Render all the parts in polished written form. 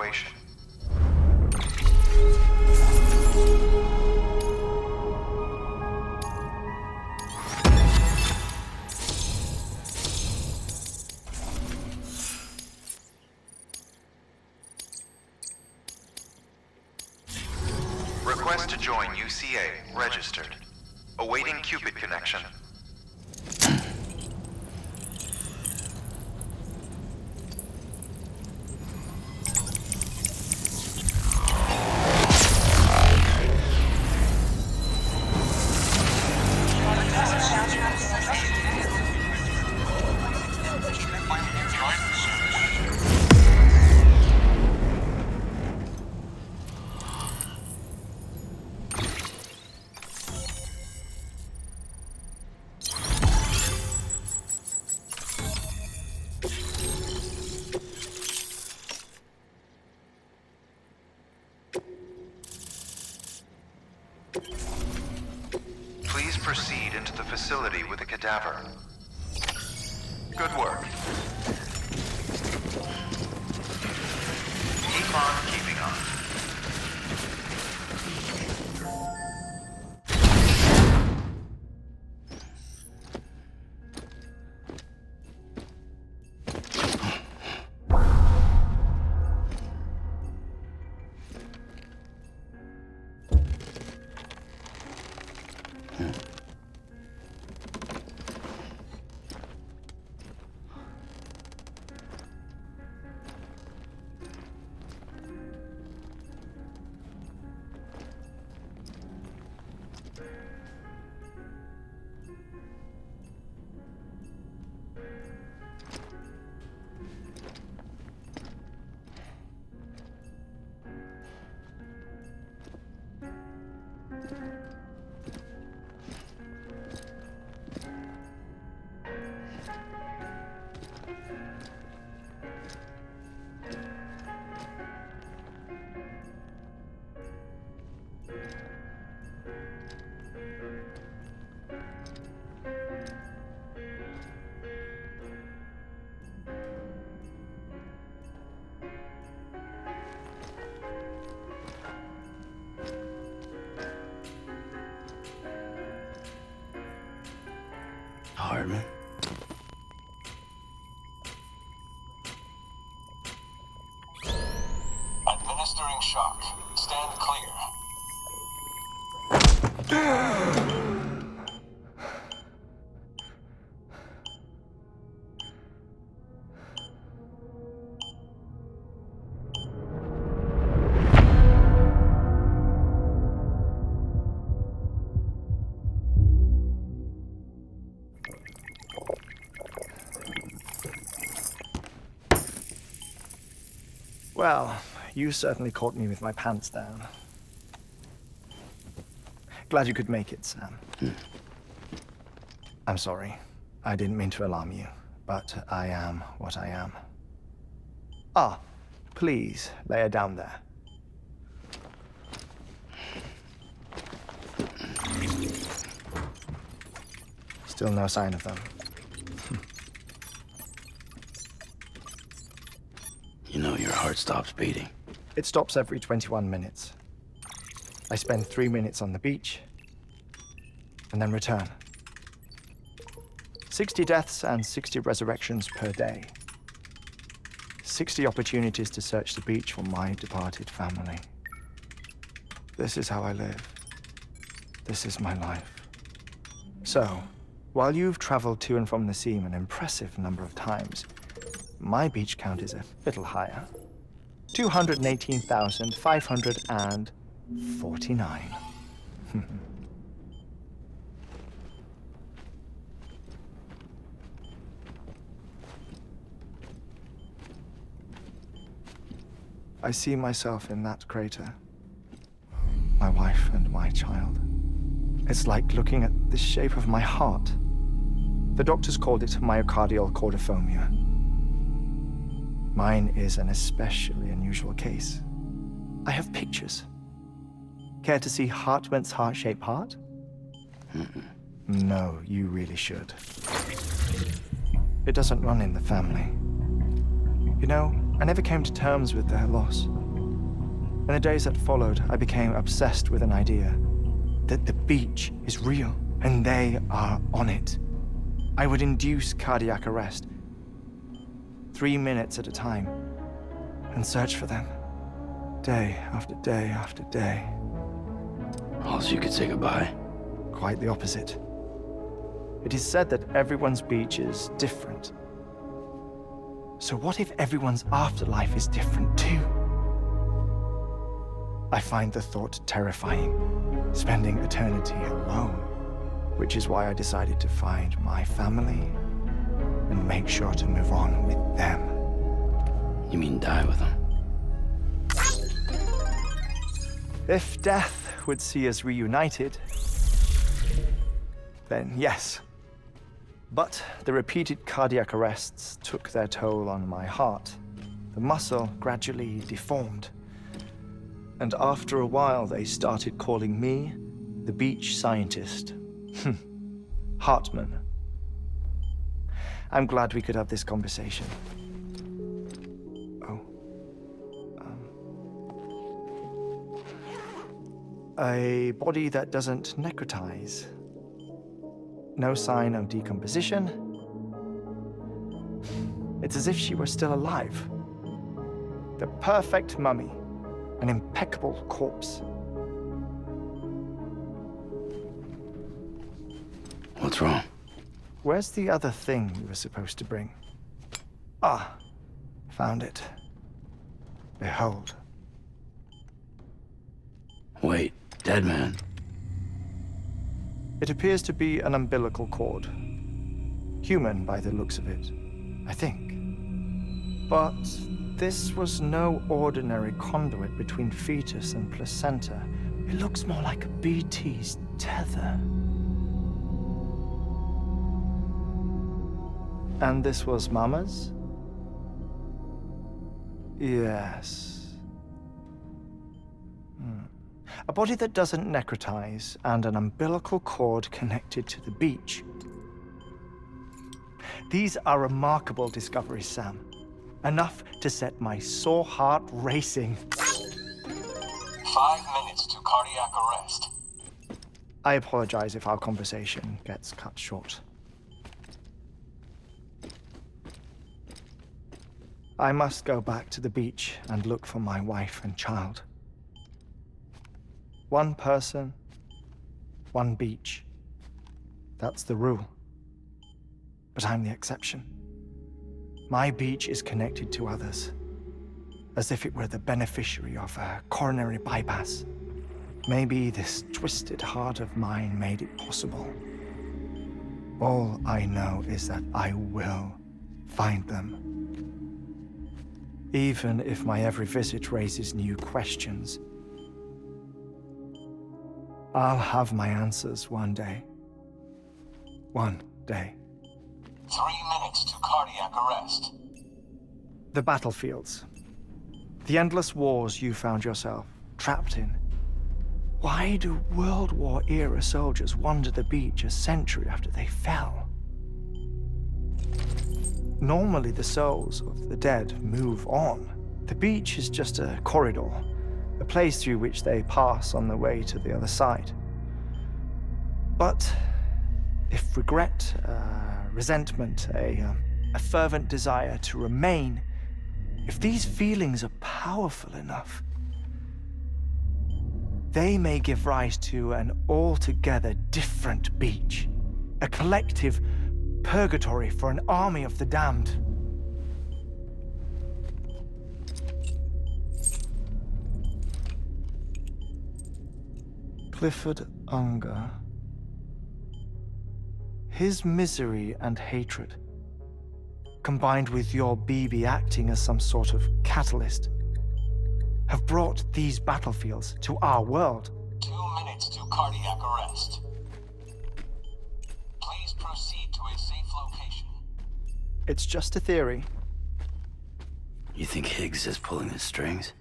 evacuation. Request to join UCA. Registered. Awaiting Cupid connection. Please proceed into the facility with the cadaver. Good work. Keep on keeping on. Hardman. Administering shock. Stand clear. Well, you certainly caught me with my pants down. Glad you could make it, Sam. I'm sorry. I didn't mean to alarm you, but I am what I am. Ah, please, lay her down there. Still no sign of them. You know your heart stops beating. It stops every 21 minutes. I spend 3 minutes on the beach, and then return. 60 deaths and 60 resurrections per day. 60 opportunities to search the beach for my departed family. This is how I live. This is my life. So, while you've traveled to and from the sea an impressive number of times, my beach count is a little higher. 218,549. I see myself in that crater. My wife and my child. It's like looking at the shape of my heart. The doctors called it myocardial cordiformia. Mine is an especially unusual case. I have pictures. Care to see Hartman's heart-shaped heart? No, you really should. It doesn't run in the family. You know, I never came to terms with their loss. In the days that followed, I became obsessed with an idea that the beach is real and they are on it. I would induce cardiac arrest, 3 minutes at a time, and search for them, day after day after day. Also, you could say goodbye. Quite the opposite. It is said that everyone's beach is different. So what if everyone's afterlife is different too? I find the thought terrifying, spending eternity alone, which is why I decided to find my family and make sure to move on with them. You mean die with them? If death would see us reunited, then yes. But the repeated cardiac arrests took their toll on my heart. The muscle gradually deformed. And after a while, they started calling me the beach scientist. Hartman. I'm glad we could have this conversation. Oh. A body that doesn't necrotize. No sign of decomposition. It's as if she were still alive. The perfect mummy. An impeccable corpse. What's wrong? Where's the other thing you were supposed to bring? Ah, found it. Behold. Wait, dead man. It appears to be an umbilical cord. Human by the looks of it, I think. But this was no ordinary conduit between fetus and placenta. It looks more like a BT's tether. And this was Mama's? Yes. A body that doesn't necrotize and an umbilical cord connected to the beach. These are remarkable discoveries, Sam. Enough to set my sore heart racing. 5 minutes to cardiac arrest. I apologize if our conversation gets cut short. I must go back to the beach and look for my wife and child. One person, one beach. That's the rule. But I'm the exception. My beach is connected to others, as if it were the beneficiary of a coronary bypass. Maybe this twisted heart of mine made it possible. All I know is that I will find them. Even if my every visit raises new questions, I'll have my answers one day. One day. 3 minutes to cardiac arrest. The battlefields. The endless wars you found yourself trapped in. Why do World War-era soldiers wander the beach a century after they fell? Normally, the souls of the dead move on. The beach is just a corridor, a place through which they pass on the way to the other side. But if regret, resentment, a fervent desire to remain, if these feelings are powerful enough, they may give rise to an altogether different beach, a collective purgatory for an army of the damned. Clifford Unger. His misery and hatred, combined with your BB acting as some sort of catalyst, have brought these battlefields to our world. 2 minutes to cardiac arrest. Please proceed to a safe location. It's just a theory. You think Higgs is pulling the strings?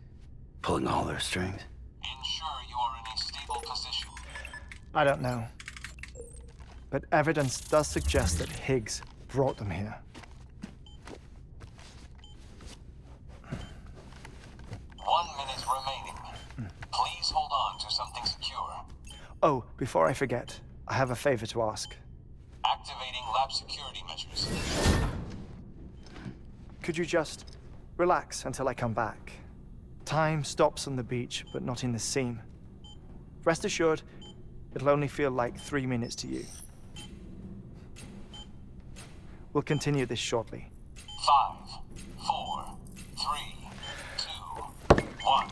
Pulling all their strings? Ensure you are in a stable position. I don't know. But evidence does suggest that Higgs brought them here. down to something secure. Oh, before I forget, I have a favor to ask. Activating lab security measures. Could you just relax until I come back? Time stops on the beach, but not in the scene. Rest assured, it'll only feel like 3 minutes to you. We'll continue this shortly. 5, 4, 3, 2, 1.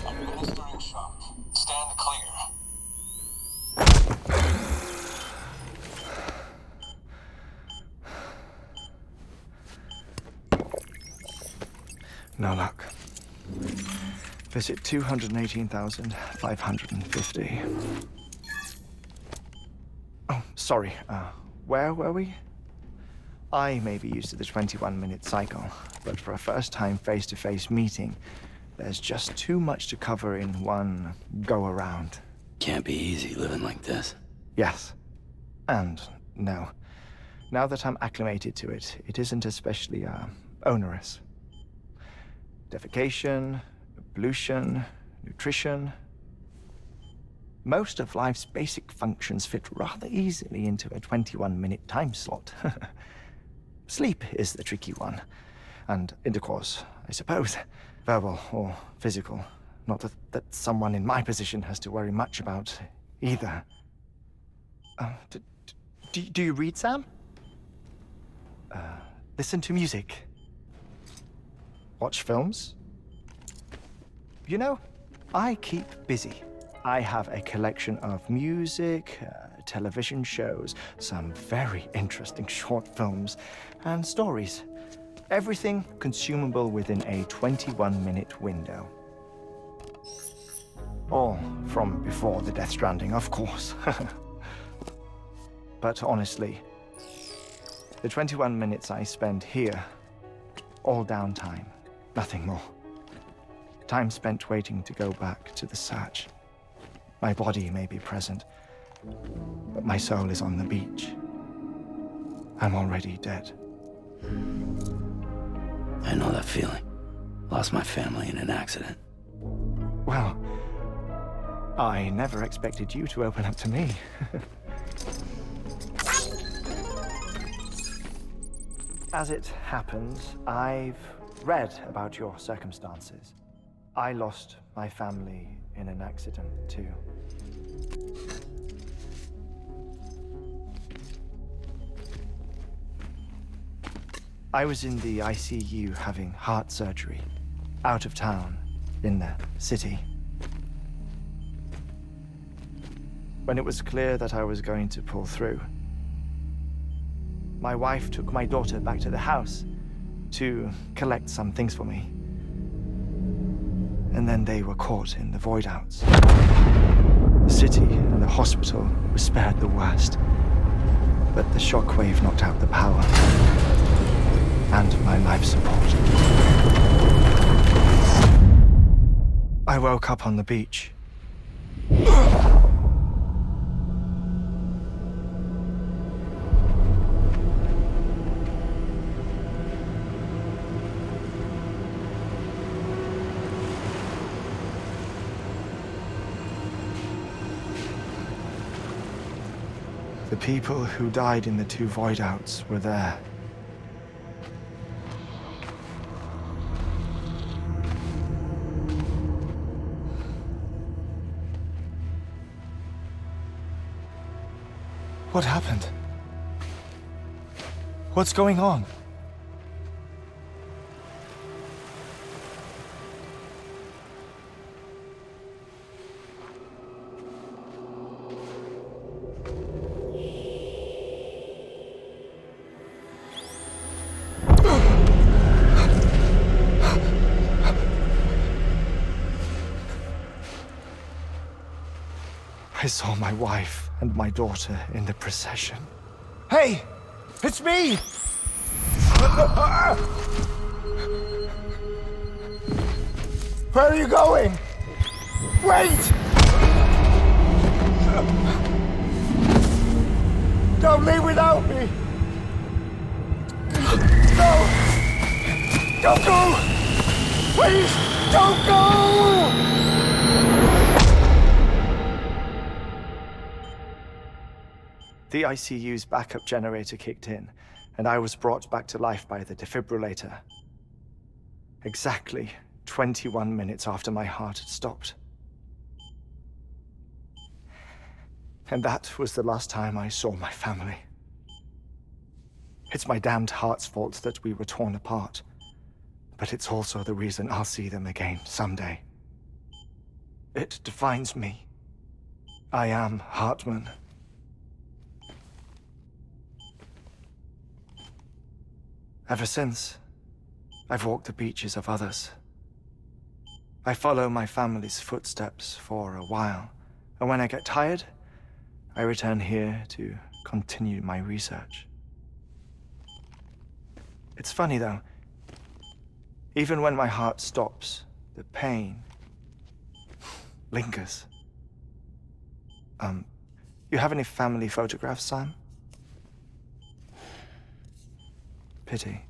Administering shock. Stand clear. No luck. Visit 218,550. Oh, sorry. Where were we? I may be used to the 21-minute cycle, but for a first-time face-to-face meeting, there's just too much to cover in one go-around. Can't be easy living like this. Yes. And no. Now that I'm acclimated to it, it isn't especially, onerous. Defecation, ablution, nutrition. Most of life's basic functions fit rather easily into a 21-minute time slot. Sleep is the tricky one. And intercourse, I suppose. Verbal or physical. Not that someone in my position has to worry much about either. Do you read, Sam? Listen to music. Watch films? You know, I keep busy. I have a collection of music, television shows, some very interesting short films, and stories. Everything consumable within a 21-minute window. All from before the Death Stranding, of course. But honestly, the 21 minutes I spend here, all downtime, nothing more. Time spent waiting to go back to the search. My body may be present, but my soul is on the beach. I'm already dead. I know that feeling. Lost my family in an accident. Well, I never expected you to open up to me. As it happens, I've read about your circumstances. I lost my family in an accident, too. I was in the ICU having heart surgery, out of town, in the city. When it was clear that I was going to pull through, my wife took my daughter back to the house to collect some things for me. And then they were caught in the void outs. The city and the hospital were spared the worst, but the shockwave knocked out the power and my life support. I woke up on the beach. The people who died in the 2 void outs were there. What happened? What's going on? I saw my wife and my daughter in the procession. Hey! It's me! Where are you going? Wait! Don't leave without me! No! Don't go! Please, don't go! The ICU's backup generator kicked in, and I was brought back to life by the defibrillator. Exactly 21 minutes after my heart had stopped. And that was the last time I saw my family. It's my damned heart's fault that we were torn apart, but it's also the reason I'll see them again someday. It defines me. I am Hartman. Ever since, I've walked the beaches of others. I follow my family's footsteps for a while, and when I get tired, I return here to continue my research. It's funny though, even when my heart stops, the pain lingers. You have any family photographs, Sam? Pity.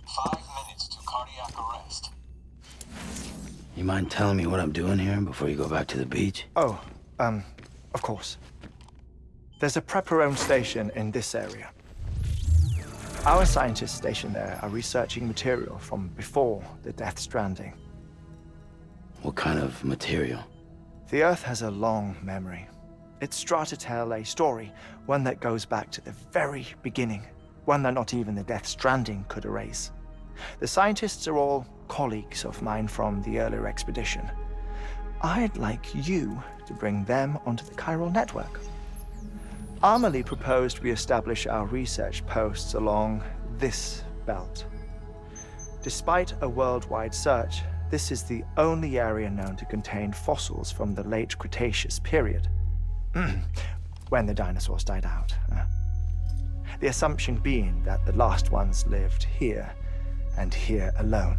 5 minutes to cardiac arrest. You mind telling me what I'm doing here before you go back to the beach? Oh, of course. There's a prepper-owned station in this area. Our scientists stationed there are researching material from before the Death Stranding. What kind of material? The Earth has a long memory. It's trying to tell a story, one that goes back to the very beginning. One that not even the Death Stranding could erase. The scientists are all colleagues of mine from the earlier expedition. I'd like you to bring them onto the chiral network. Amelie proposed we establish our research posts along this belt. Despite a worldwide search, this is the only area known to contain fossils from the late Cretaceous period, when the dinosaurs died out. The assumption being that the last ones lived here, and here alone.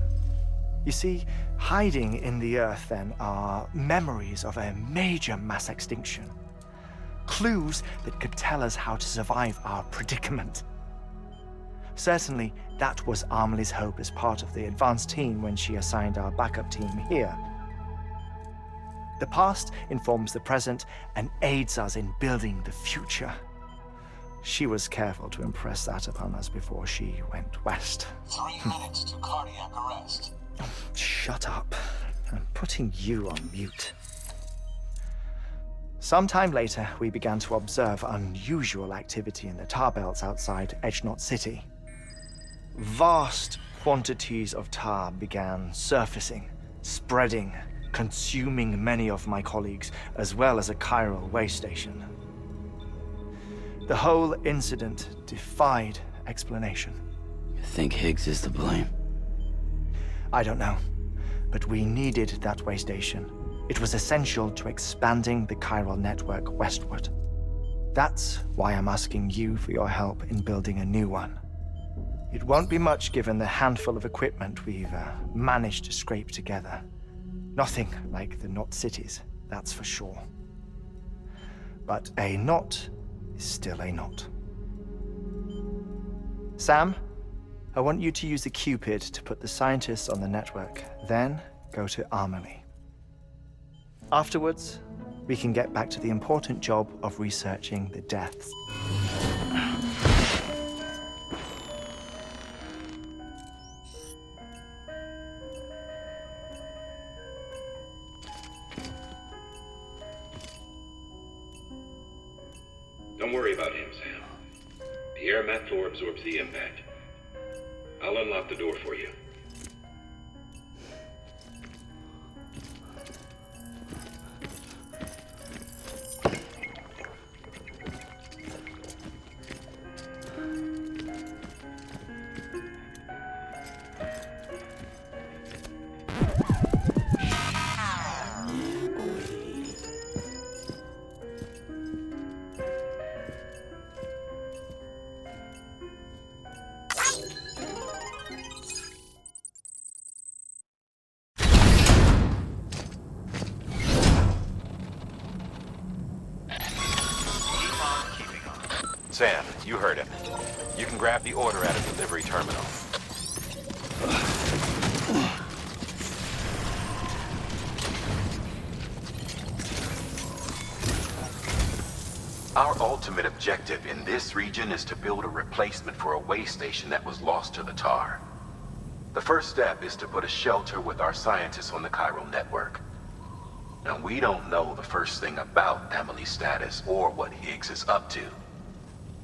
You see, hiding in the earth then are memories of a major mass extinction. Clues that could tell us how to survive our predicament. Certainly, that was Amelie's hope as part of the advanced team when she assigned our backup team here. The past informs the present and aids us in building the future. She was careful to impress that upon us before she went west. 3 minutes to cardiac arrest. Shut up. I'm putting you on mute. Sometime later, we began to observe unusual activity in the tar belts outside Edgenot City. Vast quantities of tar began surfacing, spreading, consuming many of my colleagues, as well as a chiral way station. The whole incident defied explanation. You think Higgs is to blame? I don't know, but we needed that way station. It was essential to expanding the chiral network westward. That's why I'm asking you for your help in building a new one. It won't be much given the handful of equipment we've managed to scrape together. Nothing like the Knot cities, that's for sure. But a knot is still a knot. Sam, I want you to use the Cupid to put the scientists on the network, then go to Amelie. Afterwards, we can get back to the important job of researching the deaths. Don't worry about him, Sam. The air mat floor absorbs the impact. I'll unlock the door for you. Sam, you heard him. You can grab the order at a delivery terminal. Our ultimate objective in this region is to build a replacement for a way station that was lost to the tar. The first step is to put a shelter with our scientists on the chiral network. Now, we don't know the first thing about Amelie's status or what Higgs is up to.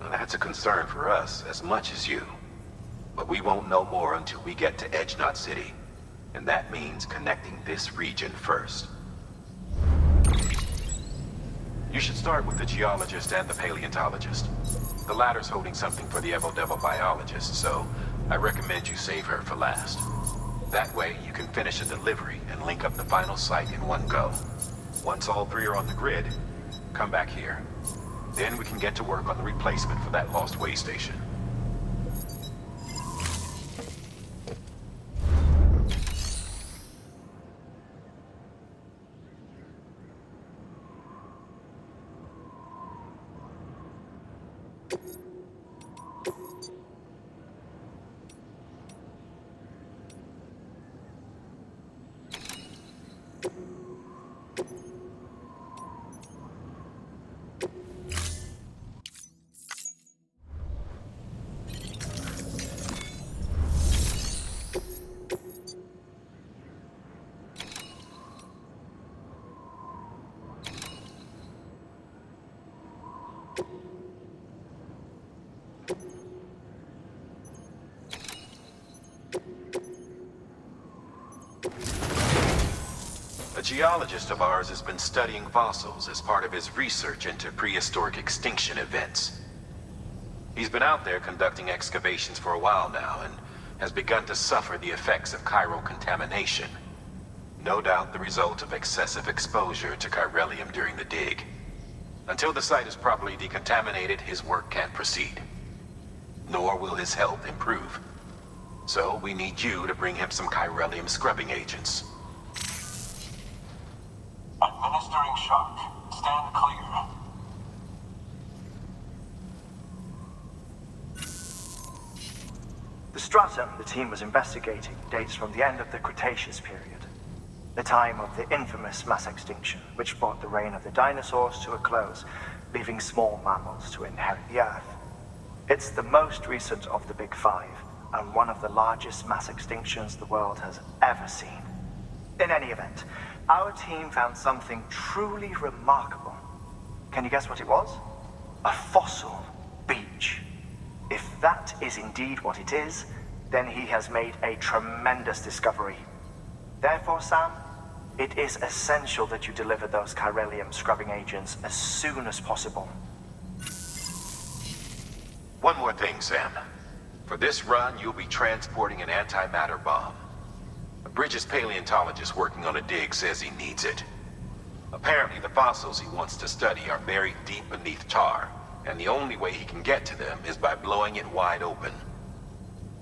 Now, that's a concern for us as much as you. But we won't know more until we get to Edgenot City. And that means connecting this region first. You should start with the geologist and the paleontologist. The latter's holding something for the Evo-Devo biologist, so I recommend you save her for last. That way, you can finish a delivery and link up the final site in one go. Once all three are on the grid, come back here. Then we can get to work on the replacement for that lost way station. A geologist of ours has been studying fossils as part of his research into prehistoric extinction events. He's been out there conducting excavations for a while now and has begun to suffer the effects of chiral contamination. No doubt the result of excessive exposure to chiralium during the dig. Until the site is properly decontaminated, his work can't proceed. Nor will his health improve. So we need you to bring him some chiralium scrubbing agents. Administering shock. Stand clear. The stratum the team was investigating dates from the end of the Cretaceous period, the time of the infamous mass extinction, which brought the reign of the dinosaurs to a close, leaving small mammals to inherit the Earth. It's the most recent of the Big Five, and one of the largest mass extinctions the world has ever seen. In any event, our team found something truly remarkable. Can you guess what it was? A fossil beach. If that is indeed what it is, then he has made a tremendous discovery. Therefore, Sam, it is essential that you deliver those chiralium scrubbing agents as soon as possible. One more thing, Sam. For this run, you'll be transporting an antimatter bomb. A British paleontologist working on a dig says he needs it. Apparently, the fossils he wants to study are buried deep beneath tar, and the only way he can get to them is by blowing it wide open.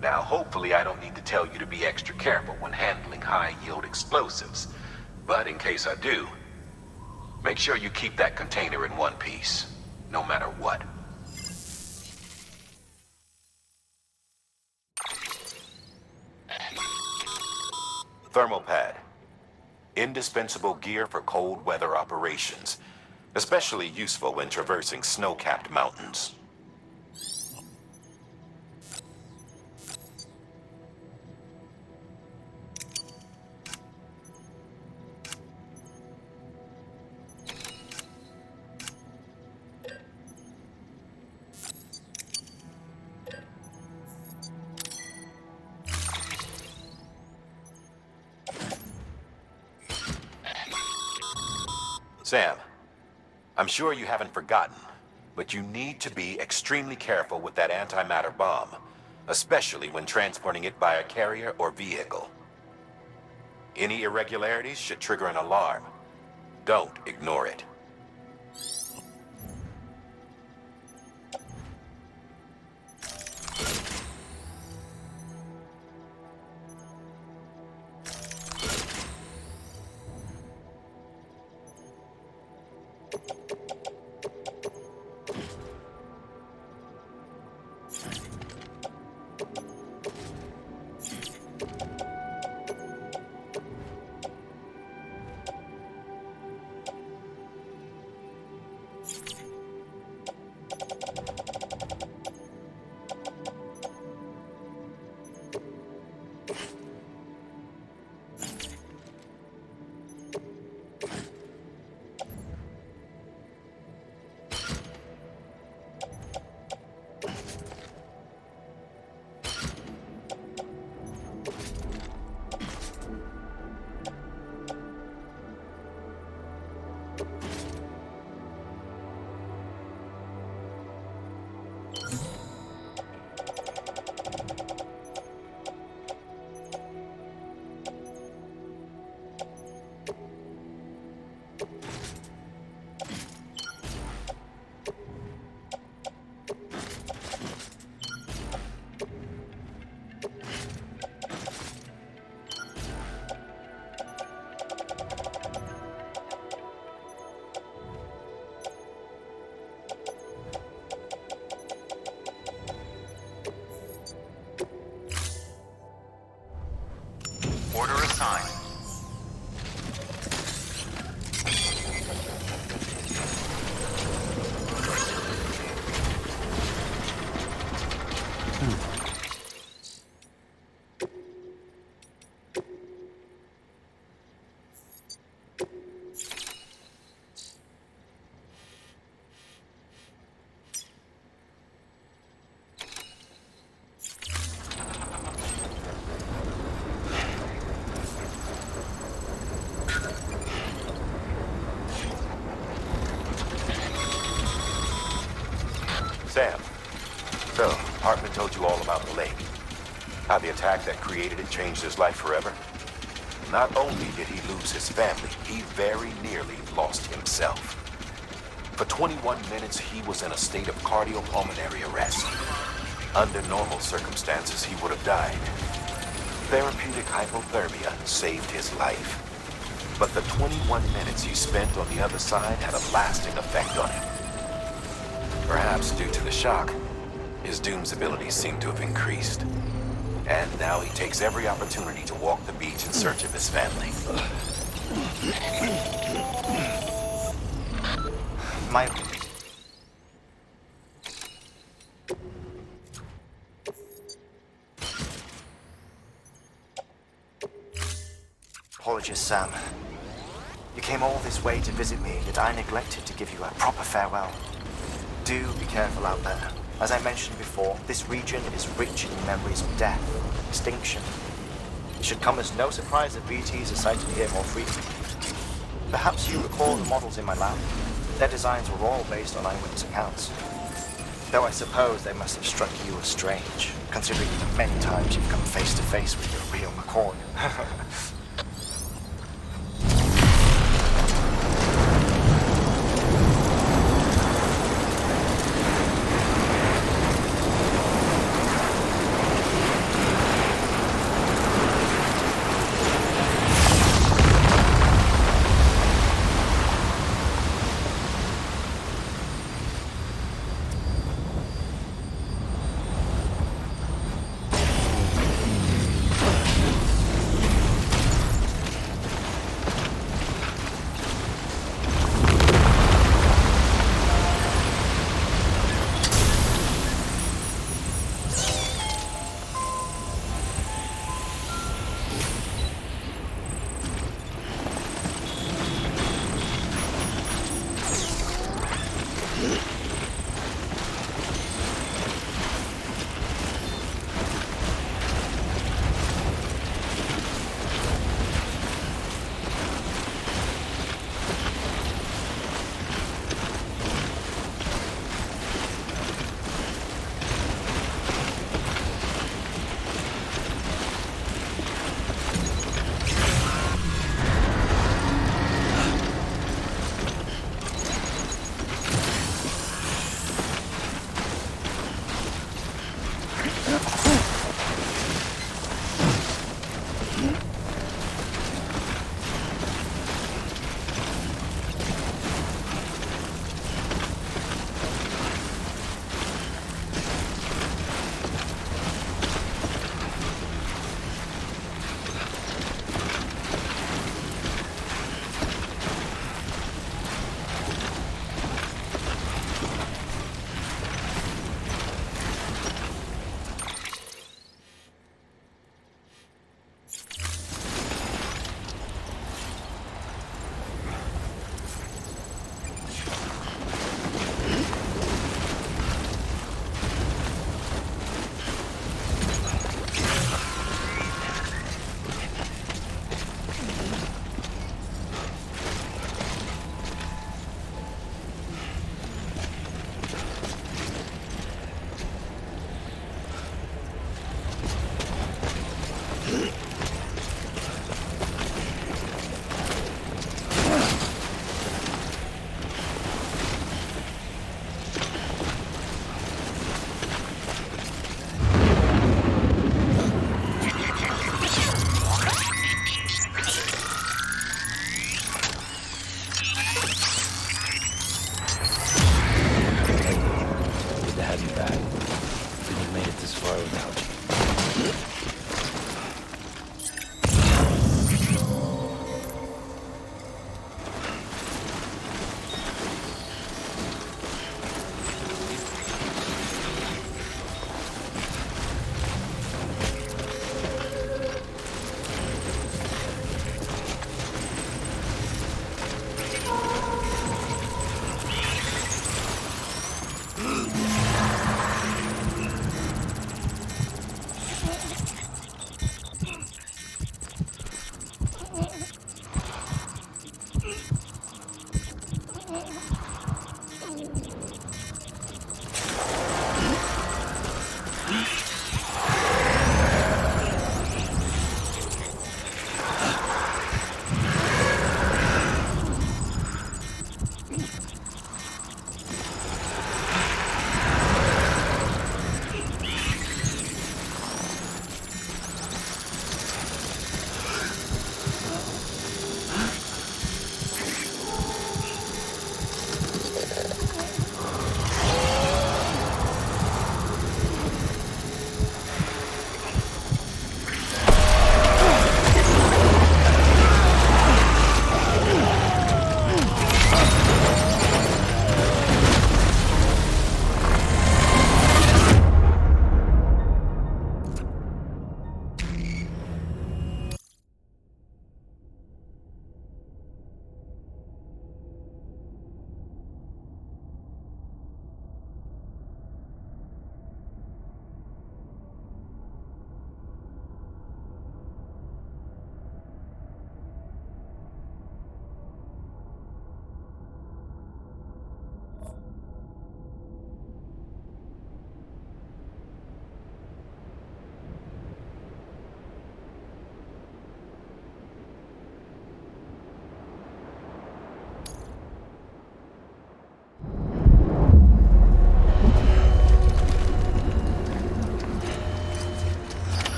Now, hopefully I don't need to tell you to be extra careful when handling high-yield explosives, but in case I do, make sure you keep that container in one piece, no matter what. Thermal pad. Indispensable gear for cold weather operations, especially useful when traversing snow-capped mountains. Sam, I'm sure you haven't forgotten, but you need to be extremely careful with that antimatter bomb, especially when transporting it by a carrier or vehicle. Any irregularities should trigger an alarm. Don't ignore it. Order assigned. Sam, so, Hartman told you all about the lake. How the attack that created it changed his life forever? Not only did he lose his family, he very nearly lost himself. For 21 minutes, he was in a state of cardiopulmonary arrest. Under normal circumstances, he would have died. Therapeutic hypothermia saved his life. But the 21 minutes he spent on the other side had a lasting effect on him. Perhaps due to the shock, his Doom's abilities seem to have increased. And now he takes every opportunity to walk the beach in search of his family. My... Apologies, Sam. You came all this way to visit me, yet I neglected to give you a proper farewell. Do be careful out there. As I mentioned before, this region is rich in memories of death, extinction. It should come as no surprise that BTs are sighted here more frequently. Perhaps you recall the models in my lab. Their designs were all based on eyewitness accounts. Though I suppose they must have struck you as strange, considering the many times you've come face to face with your real McCoy.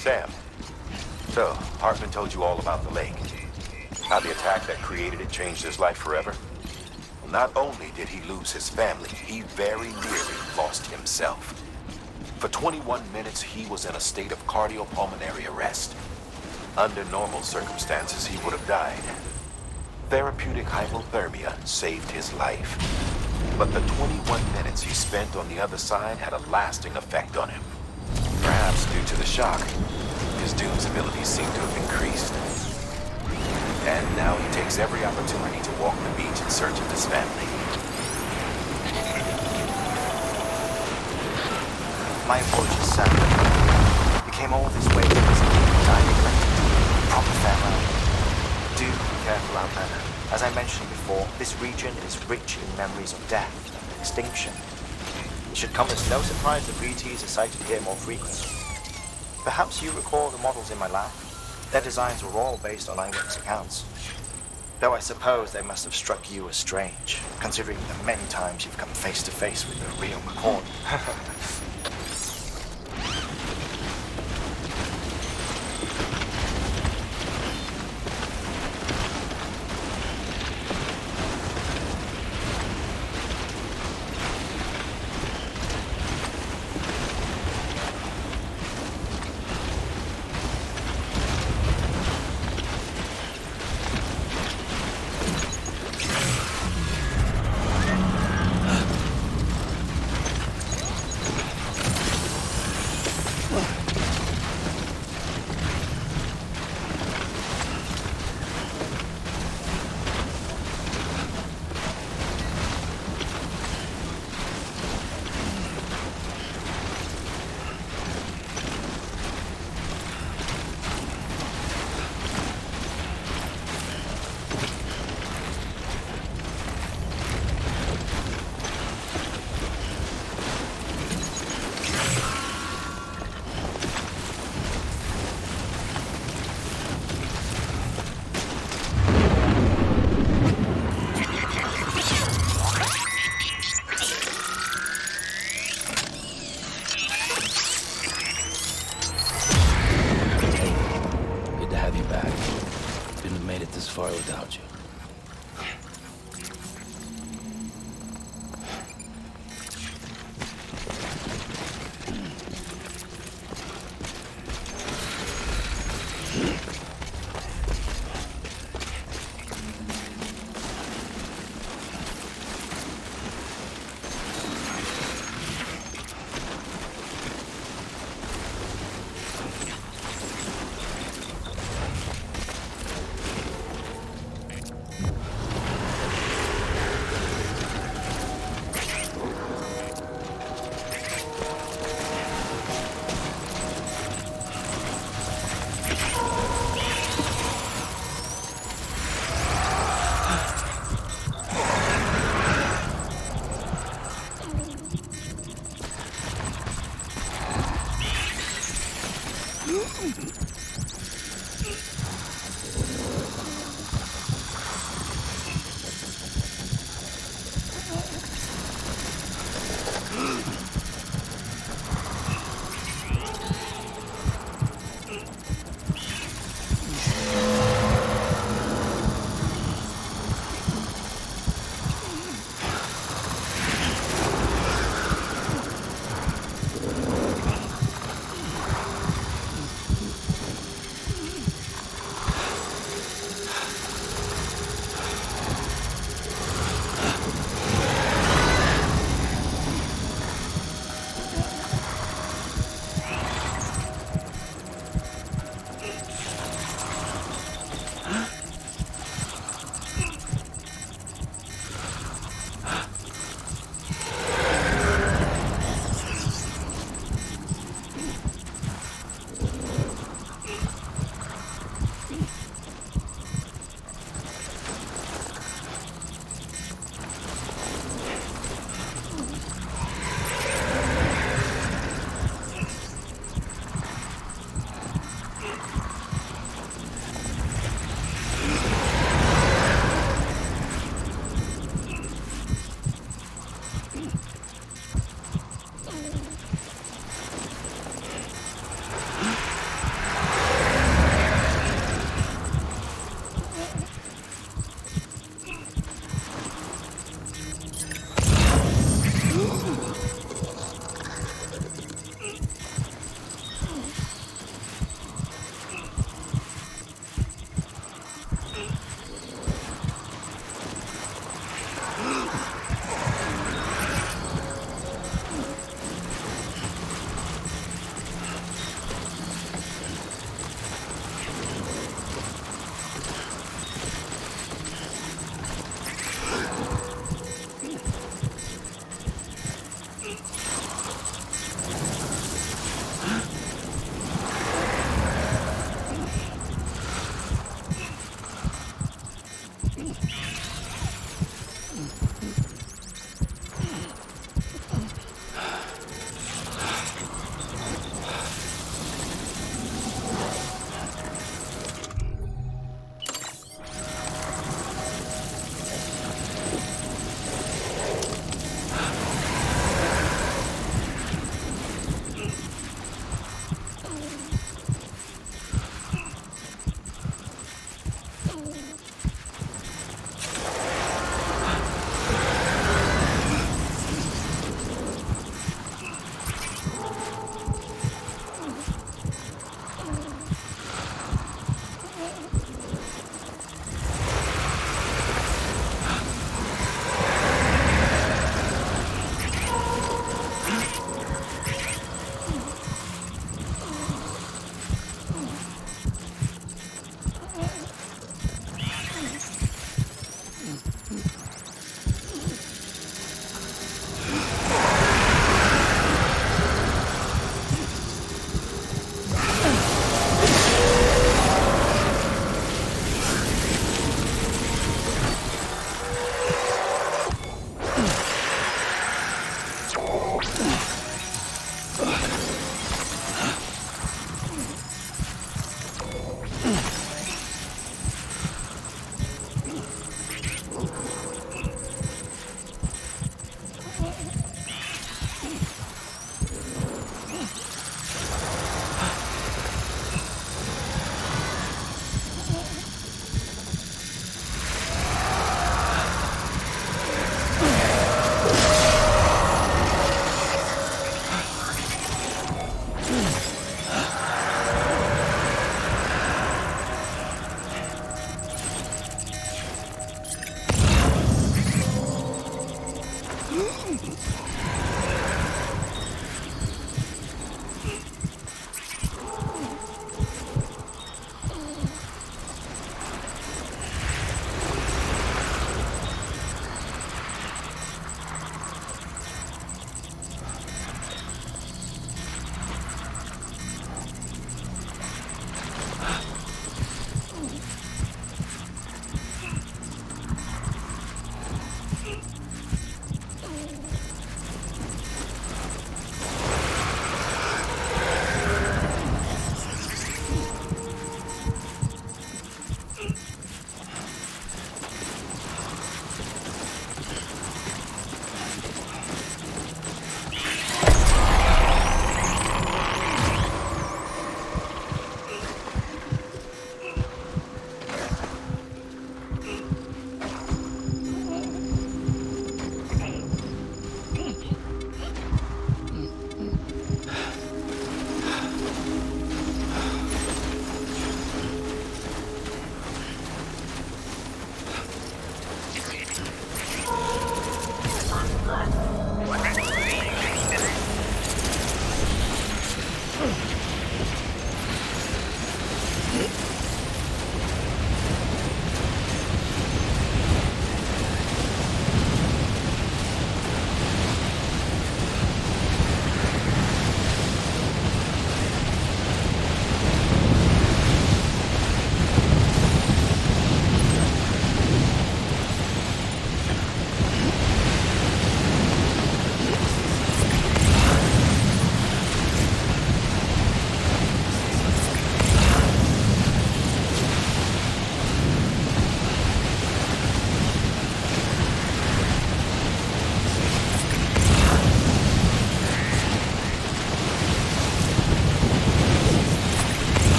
Sam, so Hartman told you all about the lake. How the attack that created it changed his life forever? Well, not only did he lose his family, he very nearly lost himself. For 21 minutes, he was in a state of cardiopulmonary arrest. Under normal circumstances, he would have died. Therapeutic hypothermia saved his life. But the 21 minutes he spent on the other side had a lasting effect on him. Perhaps due to the shock, his Doom's abilities seem to have increased. And now he takes every opportunity to walk the beach in search of his family. My apologies, Sam. You came all this way because I neglected a proper farewell. Do be careful out there. As I mentioned before, this region is rich in memories of death and extinction. It should come as no surprise that BTs are sighted here more frequently. Perhaps you recall the models in my lab? Their designs were all based on eyewitness accounts. Though I suppose they must have struck you as strange, considering the many times you've come face to face with the real McCord. Without you.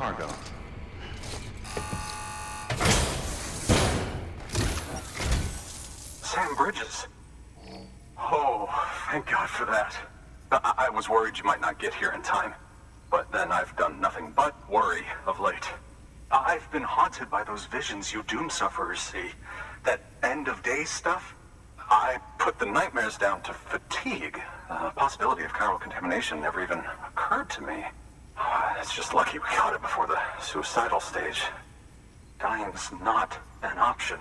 cargo. Sam Bridges. Oh, thank God for that. I was worried you might not get here in time. But then I've done nothing but worry of late. I've been haunted by those visions you doom sufferers see. That end of days stuff. I put the nightmares down to fatigue. The possibility of chiral contamination never even occurred to me. It's just lucky we got it before the suicidal stage. Dying's not an option.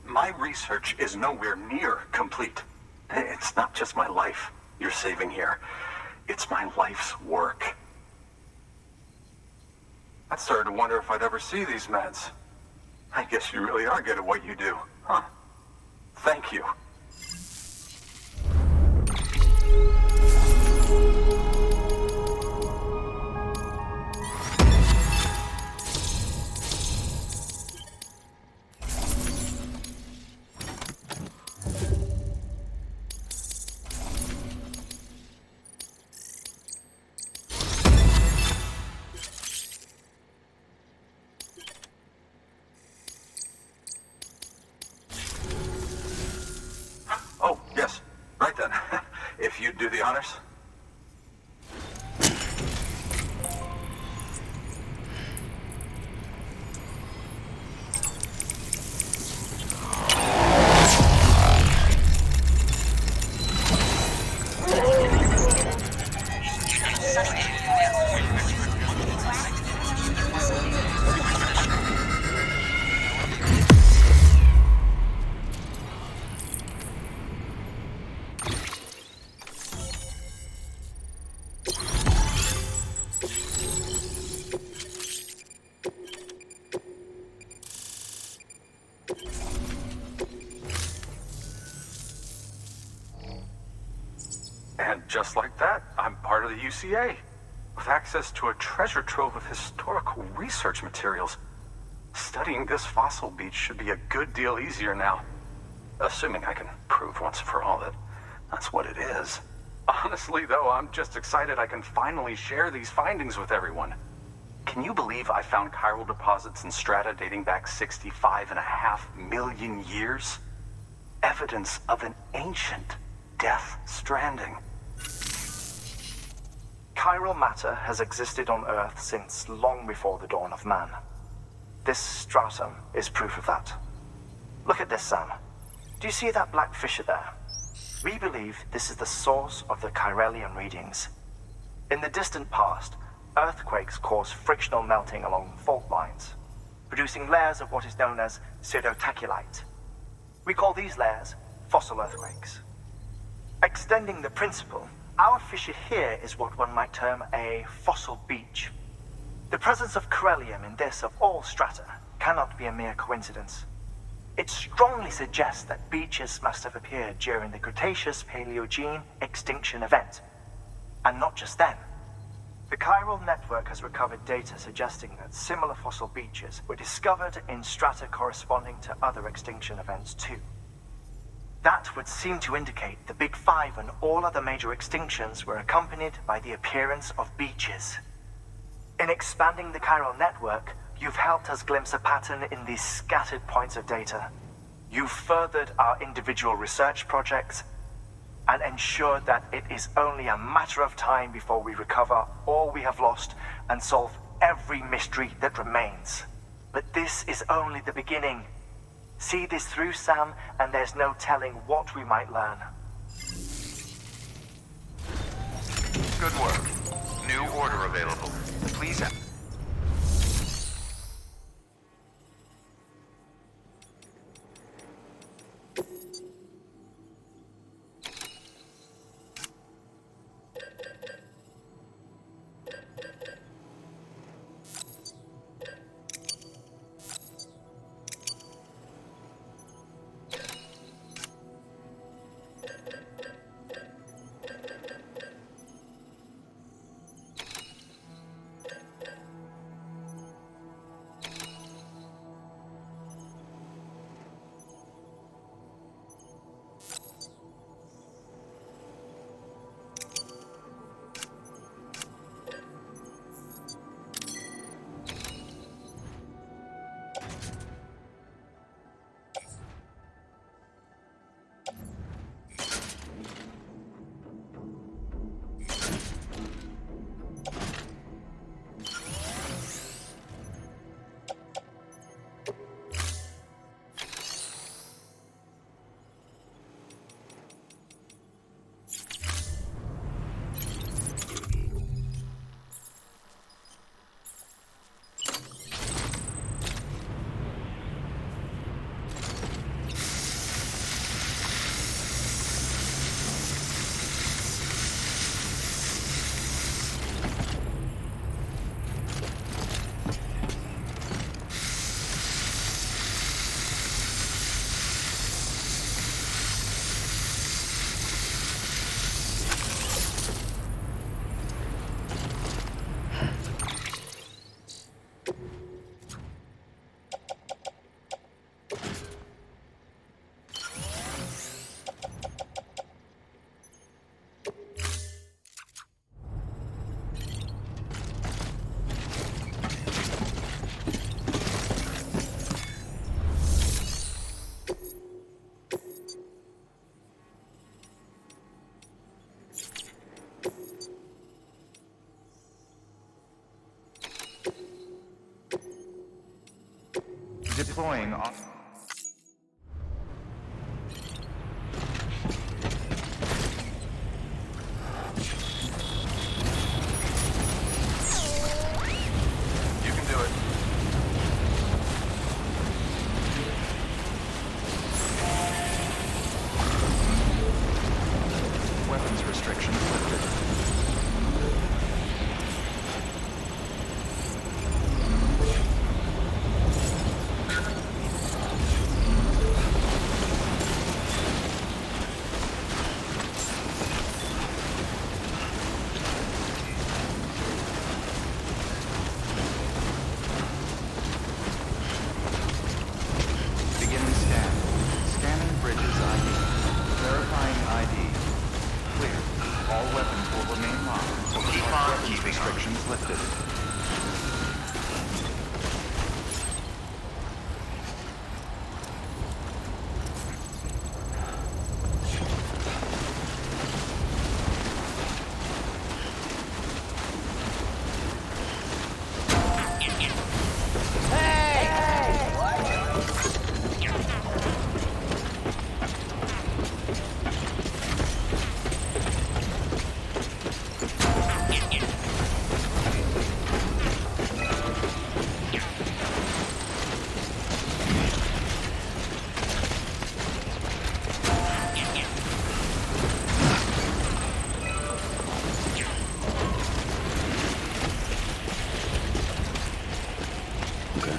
My research is nowhere near complete. It's not just my life you're saving here. It's my life's work. I started to wonder if I'd ever see these meds. I guess you really are good at what you do, huh? Thank you. Oh, yes. Right then. If you'd do the honors. And just like that, I'm part of the UCA, with access to a treasure trove of historical research materials. Studying this fossil beach should be a good deal easier now. Assuming I can prove once and for all that that's what it is. Honestly, though, I'm just excited I can finally share these findings with everyone. Can you believe I found chiral deposits in strata dating back 65.5 million years? Evidence of an ancient death stranding. Chiral matter has existed on Earth since long before the dawn of man. This stratum is proof of that. Look at this, Sam. Do you see that black fissure there? We believe this is the source of the Chiralian readings. In the distant past, earthquakes caused frictional melting along fault lines, producing layers of what is known as pseudotachylite. We call these layers fossil earthquakes. Extending the principle, our fissure here is what one might term a fossil beach. The presence of corellium in this of all strata cannot be a mere coincidence. It strongly suggests that beaches must have appeared during the Cretaceous-Paleogene extinction event. And not just then. The chiral network has recovered data suggesting that similar fossil beaches were discovered in strata corresponding to other extinction events too. That would seem to indicate the Big Five and all other major extinctions were accompanied by the appearance of beaches. In expanding the chiral network, you've helped us glimpse a pattern in these scattered points of data. You've furthered our individual research projects and ensured that it is only a matter of time before we recover all we have lost and solve every mystery that remains. But this is only the beginning. See this through, Sam, and there's no telling what we might learn. Good work. New order available. Please. Deploying on... You can do it. Weapons restrictions lifted. Beginning scan. Scanning bridges ID. Verifying ID. Clear. All weapons will remain locked. Weapons restrictions lifted. Okay.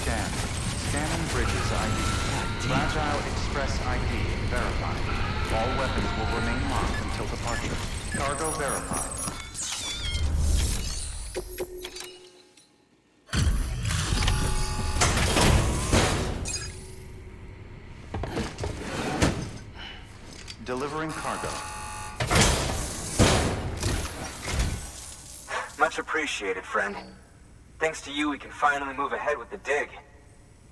scanned. Scanning bridges ID. Fragile Express ID verified. All weapons will remain locked until departure. Cargo verified. Delivering cargo. Much appreciated, friend. Thanks to you, we can finally move ahead with the dig.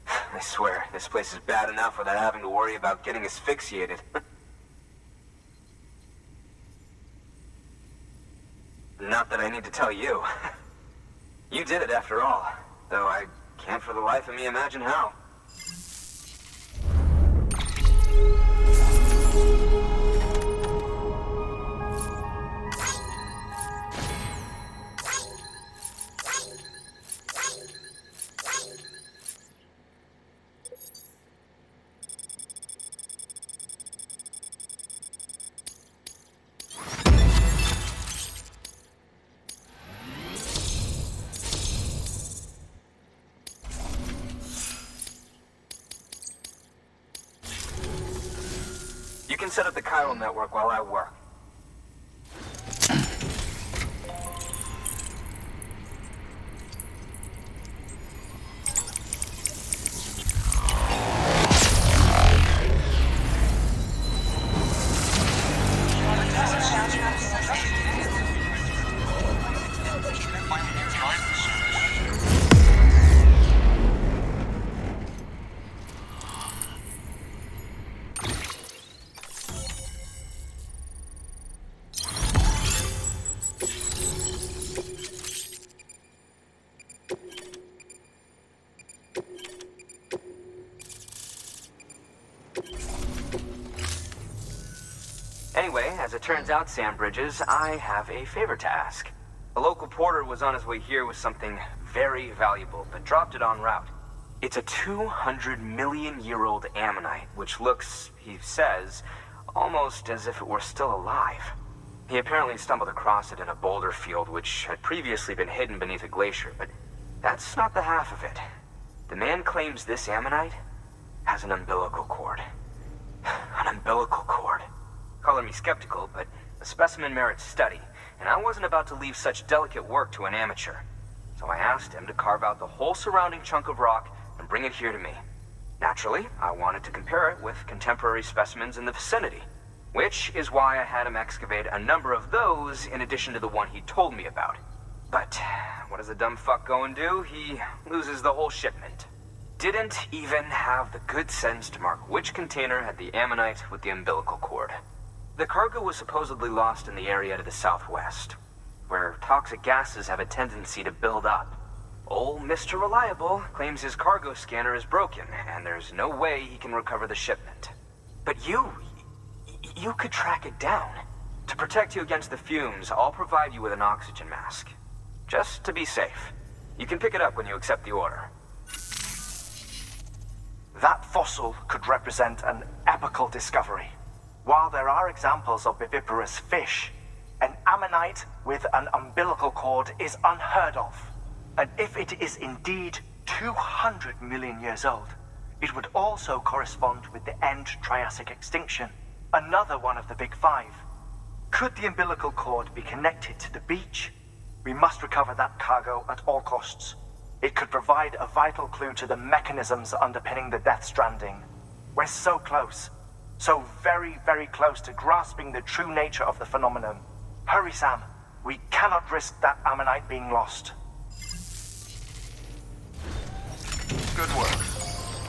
I swear, this place is bad enough without having to worry about getting asphyxiated. Not that I need to tell you. You did it after all, though I can't for the life of me imagine how. You can set up the chiral network while I work. Anyway, as it turns out, Sam Bridges, I have a favor to ask. A local porter was on his way here with something very valuable, but dropped it en route. It's a 200-million-year-old ammonite, which looks, he says, almost as if it were still alive. He apparently stumbled across it in a boulder field which had previously been hidden beneath a glacier, but that's not the half of it. The man claims this ammonite has an umbilical cord. An umbilical cord. Color me skeptical, but the specimen merits study, and I wasn't about to leave such delicate work to an amateur. So I asked him to carve out the whole surrounding chunk of rock and bring it here to me. Naturally, I wanted to compare it with contemporary specimens in the vicinity, which is why I had him excavate a number of those in addition to the one he told me about. But what does the dumb fuck go and do? He loses the whole shipment. Didn't even have the good sense to mark which container had the ammonite with the umbilical cord. The cargo was supposedly lost in the area to the southwest, where toxic gases have a tendency to build up. Old Mr. Reliable claims his cargo scanner is broken, and there's no way he can recover the shipment. But you could track it down. To protect you against the fumes, I'll provide you with an oxygen mask. Just to be safe. You can pick it up when you accept the order. That fossil could represent an epical discovery. While there are examples of viviparous fish, an ammonite with an umbilical cord is unheard of. And if it is indeed 200 million years old, it would also correspond with the end Triassic extinction, another one of the big five. Could the umbilical cord be connected to the beach? We must recover that cargo at all costs. It could provide a vital clue to the mechanisms underpinning the Death Stranding. We're so close. So very, very close to grasping the true nature of the phenomenon. Hurry, Sam. We cannot risk that ammonite being lost. Good work.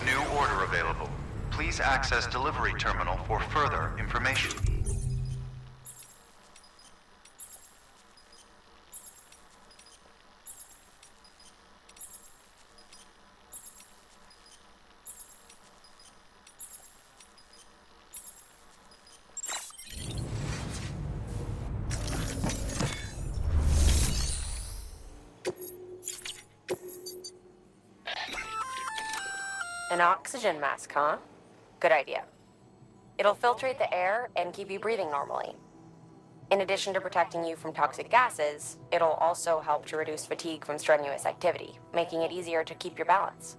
New order available. Please access delivery terminal for further information. An oxygen mask, huh? Good idea. It'll filtrate the air and keep you breathing normally. In addition to protecting you from toxic gases, it'll also help to reduce fatigue from strenuous activity, making it easier to keep your balance.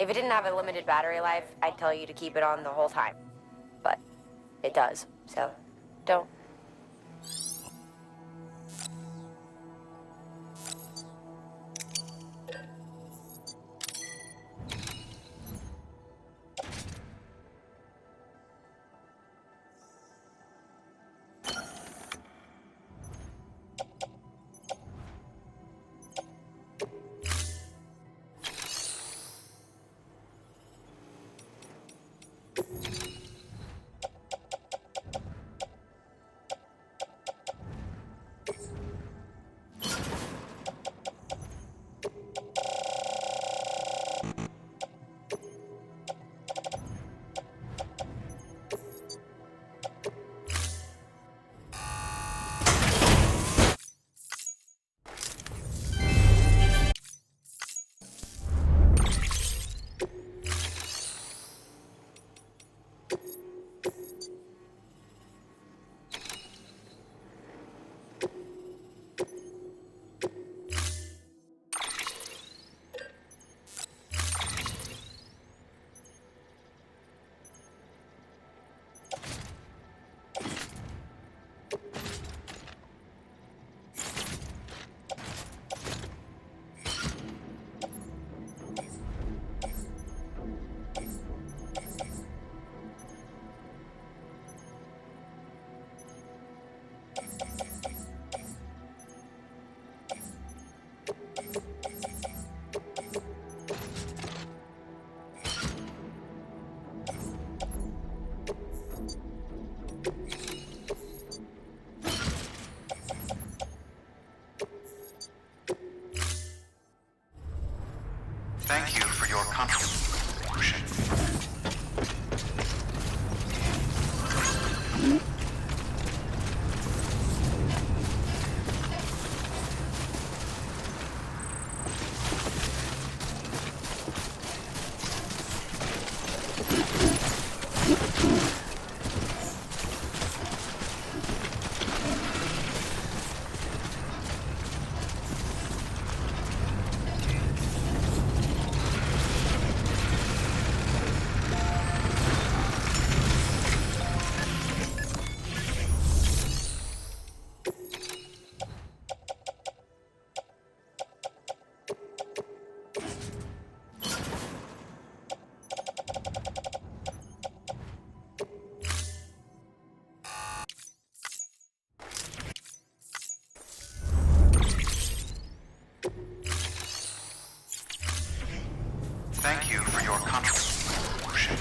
If it didn't have a limited battery life, I'd tell you to keep it on the whole time. But it does, so don't. Thank you for your contribution. Thank you for your contribution.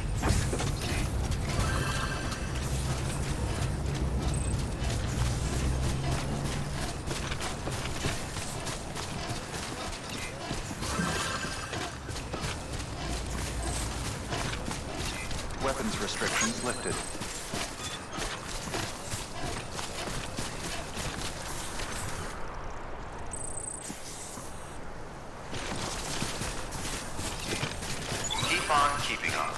Weapons restrictions lifted. Keep on keeping on.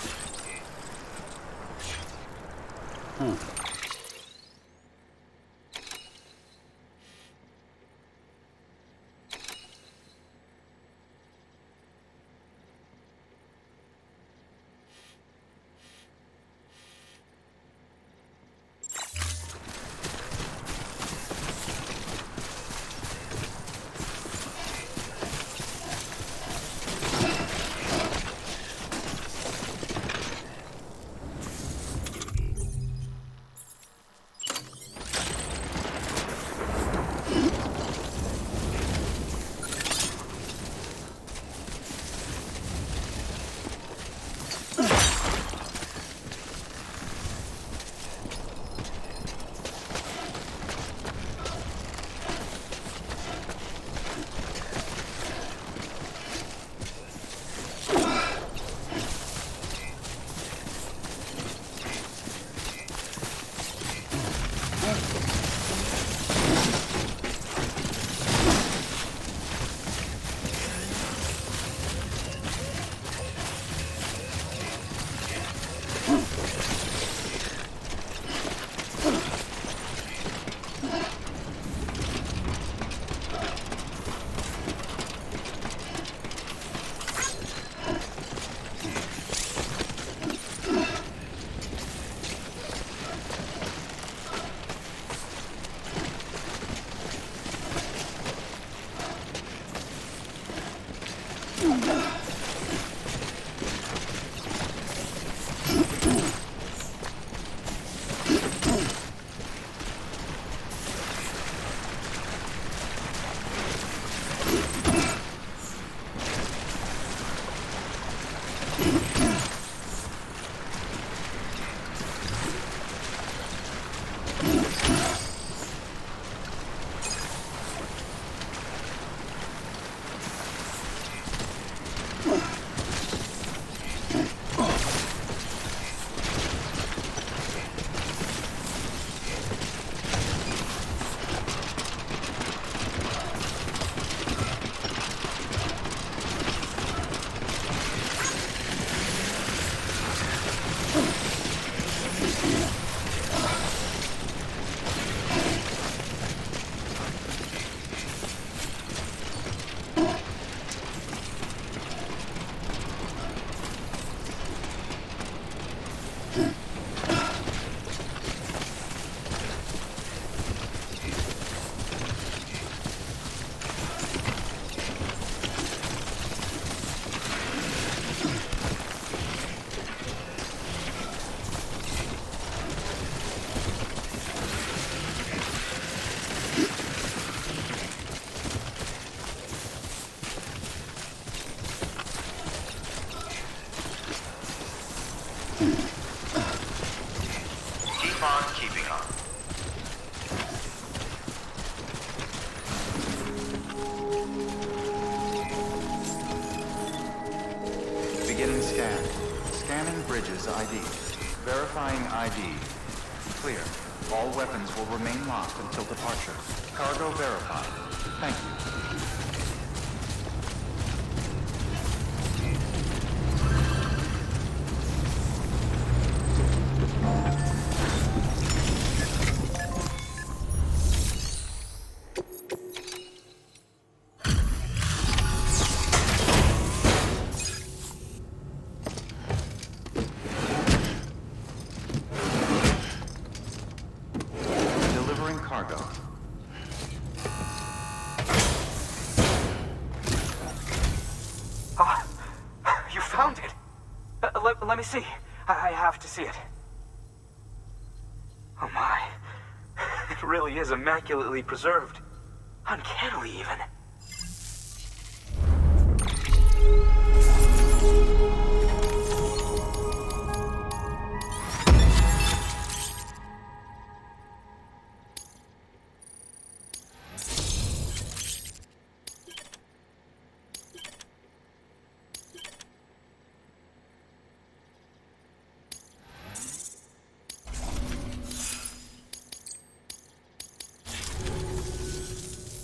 Beginning scan. Scanning bridges ID. Verifying ID. Clear. All weapons will remain locked until departure. Cargo verified. Thank you. Let me see. I have to see it. Oh my. It really is immaculately preserved. Uncannily even.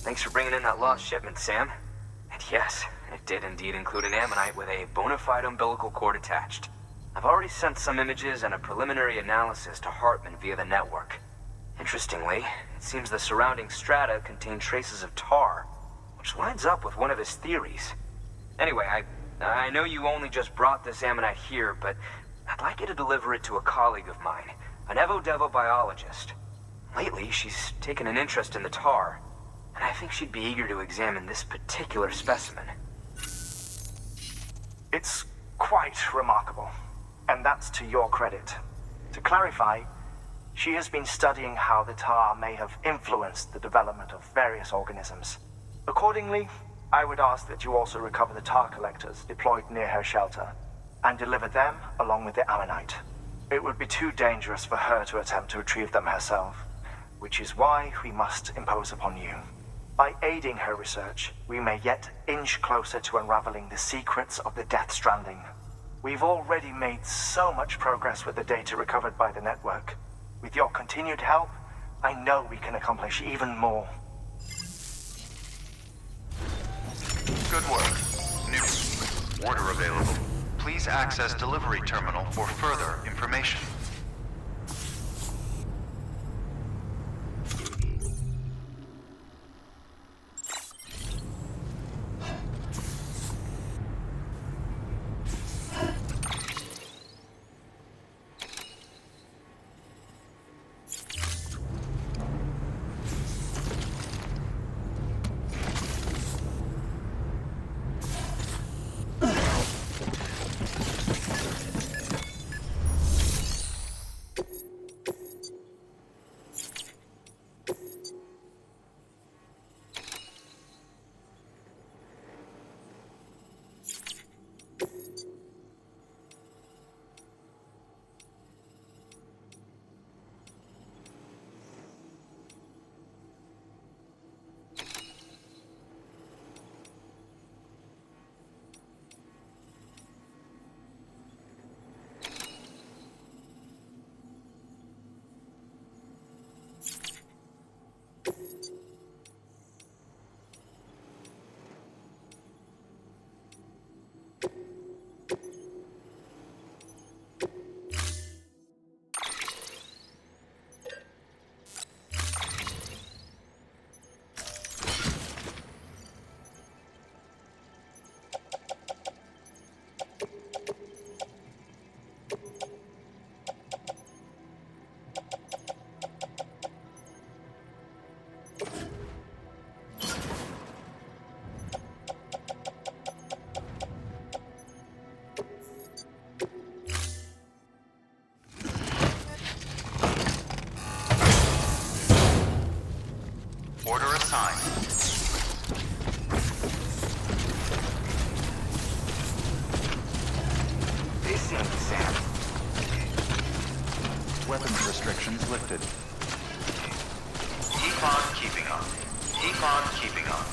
Thanks for bringing in that lost shipment, Sam. And yes, it did indeed include an ammonite with a bona fide umbilical cord attached. I've already sent some images and a preliminary analysis to Hartman via the network. Interestingly, it seems the surrounding strata contain traces of tar, which lines up with one of his theories. Anyway, I know you only just brought this ammonite here, but I'd like you to deliver it to a colleague of mine, an Evo-Devo biologist. Lately, she's taken an interest in the tar, and I think she'd be eager to examine this particular specimen. It's quite remarkable, and that's to your credit. To clarify, she has been studying how the tar may have influenced the development of various organisms. Accordingly, I would ask that you also recover the tar collectors deployed near her shelter, and deliver them along with the ammonite. It would be too dangerous for her to attempt to retrieve them herself, which is why we must impose upon you. By aiding her research, we may yet inch closer to unraveling the secrets of the Death Stranding. We've already made so much progress with the data recovered by the network. With your continued help, I know we can accomplish even more. Good work. New order available. Please access delivery terminal for further information. restrictions lifted. Keep on keeping on. Keep on keeping on.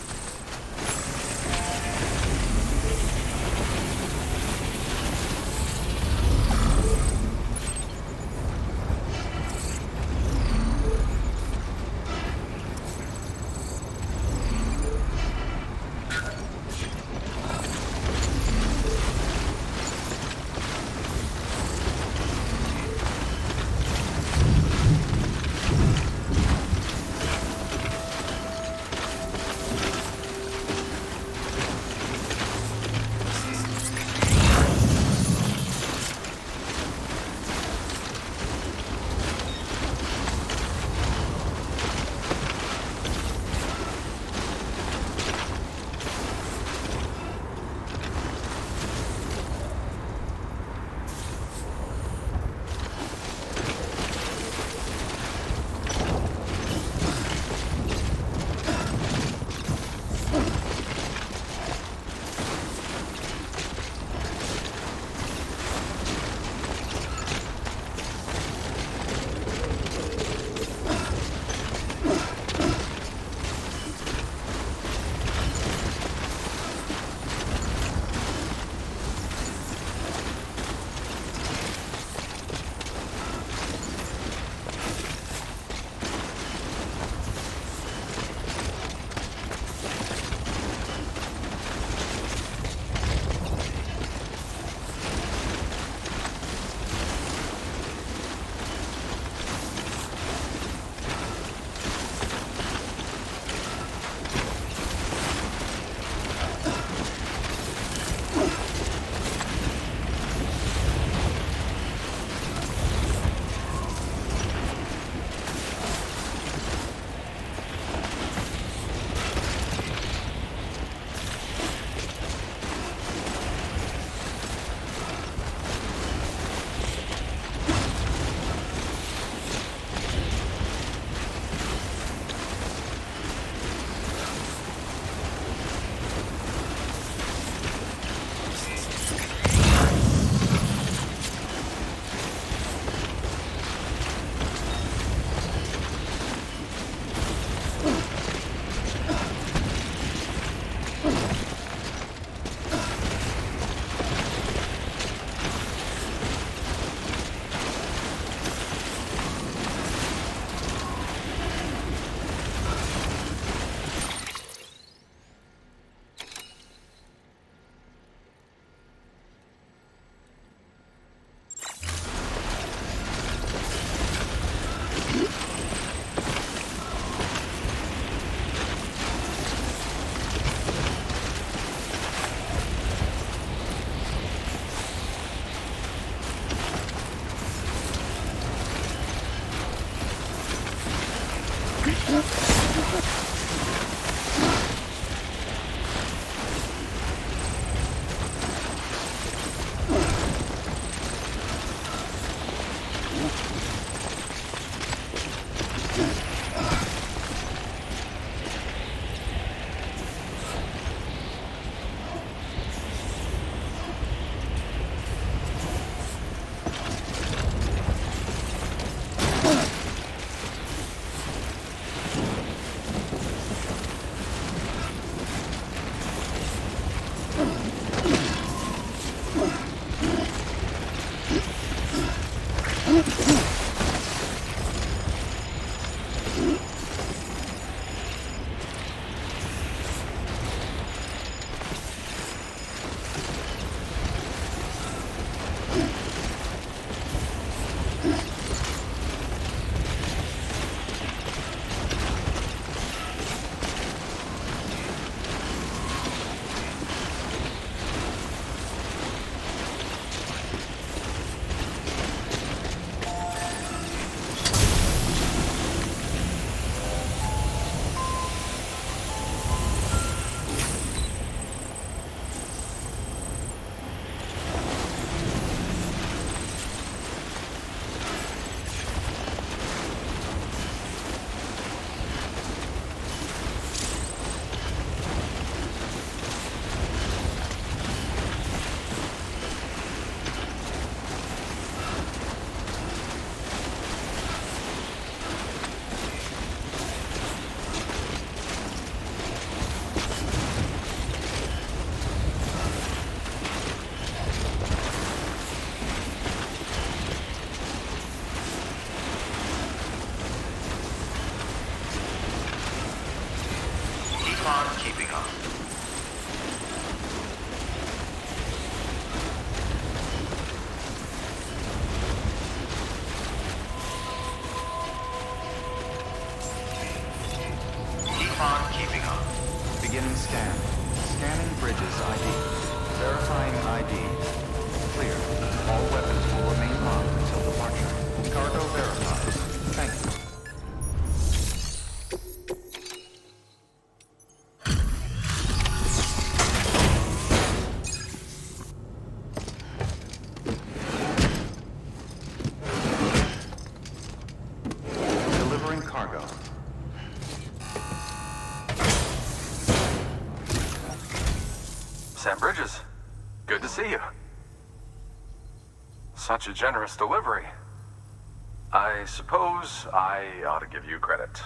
Scanning bridges ID. Verifying ID. Clear. All weapons will remain locked until departure. Cargo verified. Thank you. Delivering cargo. Sam Bridges, good to see you. Such a generous delivery. I suppose I ought to give you credit.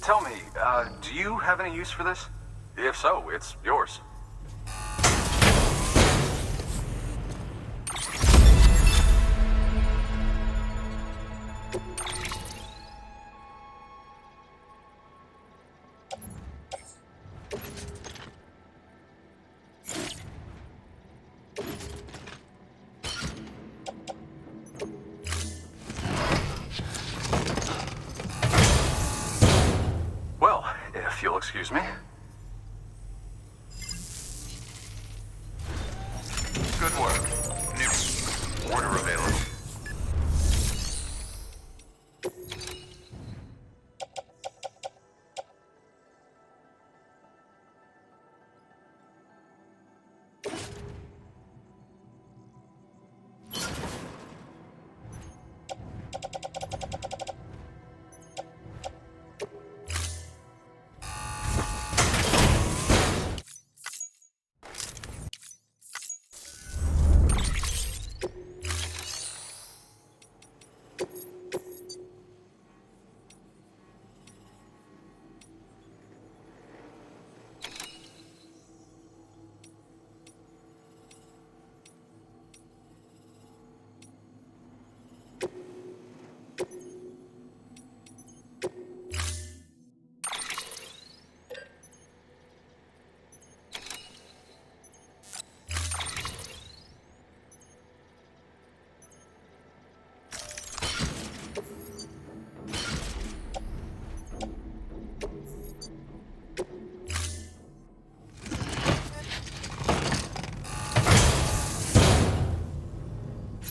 Tell me, do you have any use for this? If so, it's yours. Well, if you'll excuse me. Good work. New order available.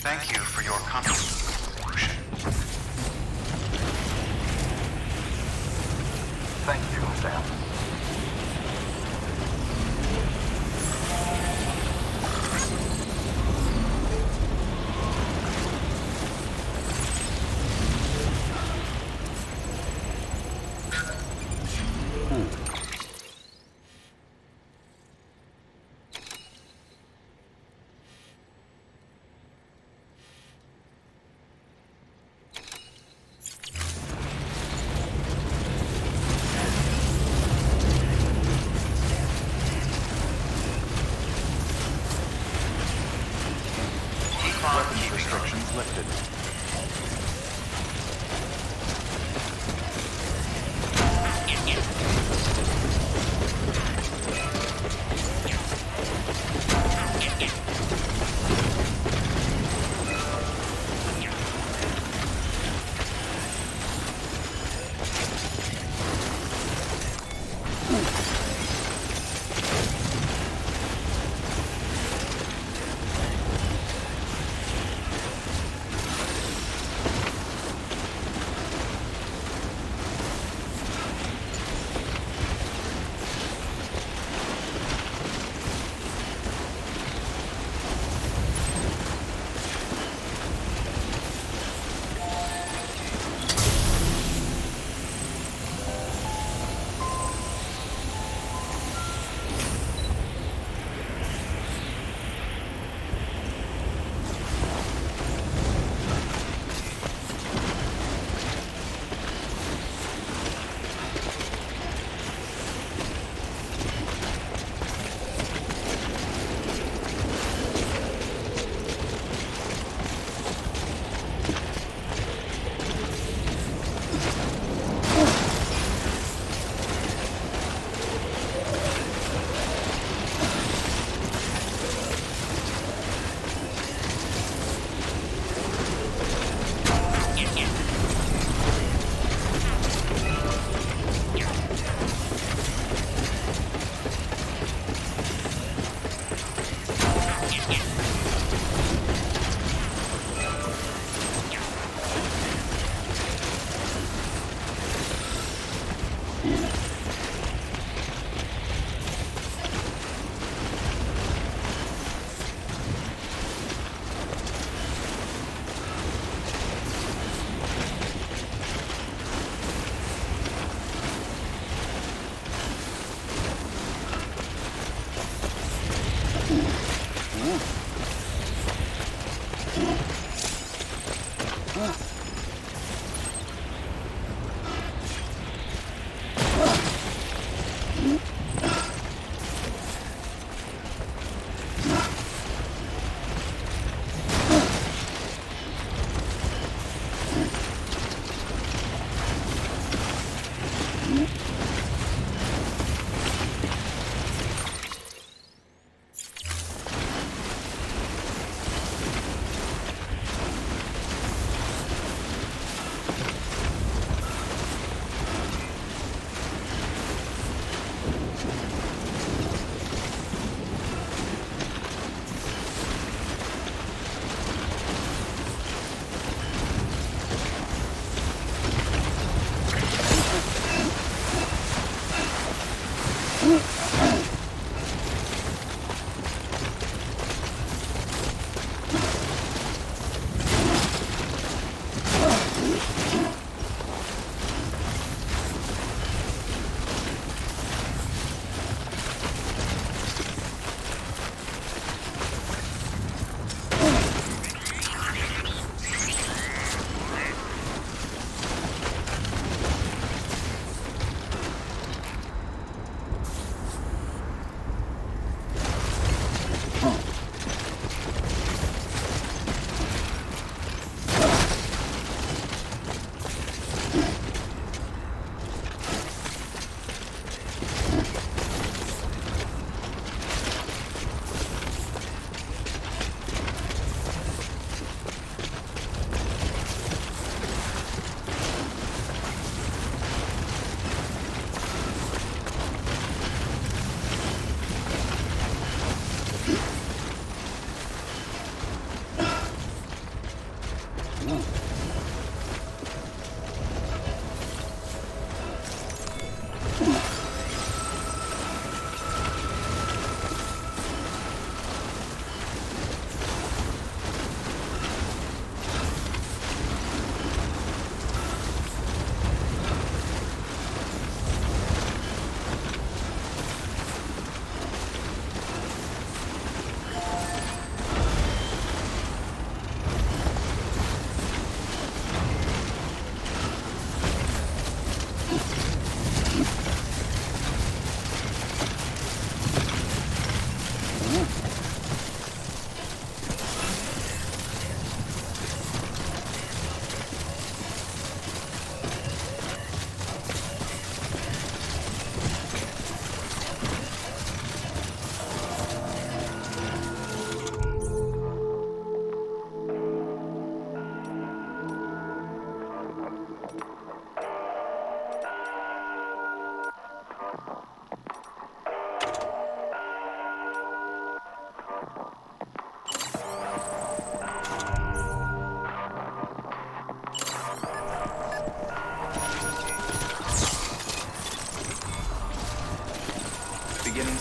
Thank you for your contribution. Thank you, Sam.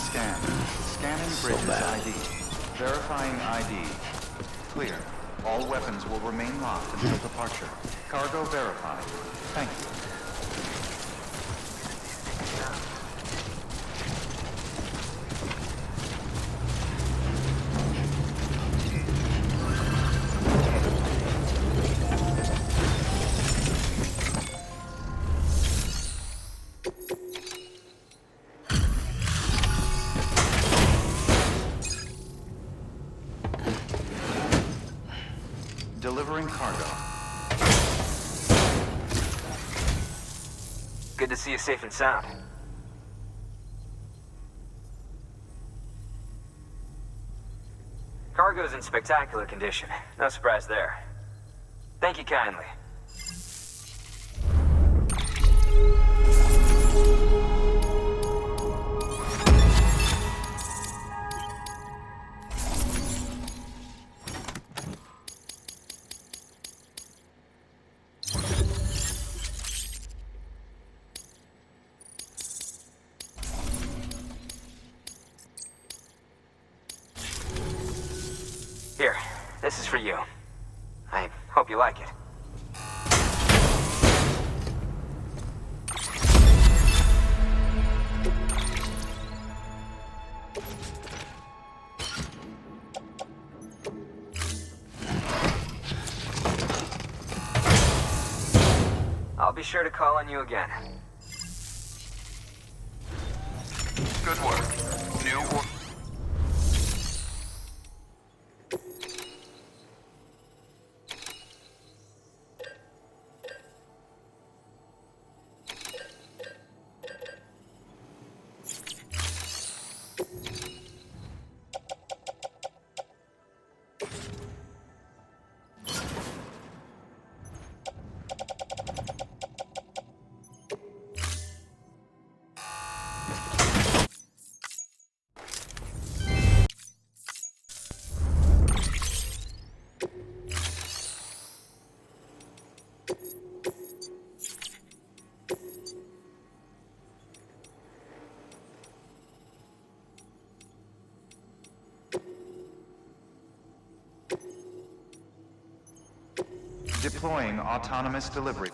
Scan. Scanning bridges ID. Verifying ID. Clear. All weapons will remain locked until departure. Cargo verified. Thank you. Delivering cargo. Good to see you safe and sound. Cargo's in spectacular condition. No surprise there. Thank you kindly. Here, this is for you. I hope you like it. I'll be sure to call on you again. Good work. New or... Deploying autonomous delivery.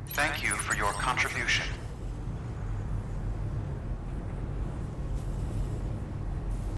Thank you for your contribution.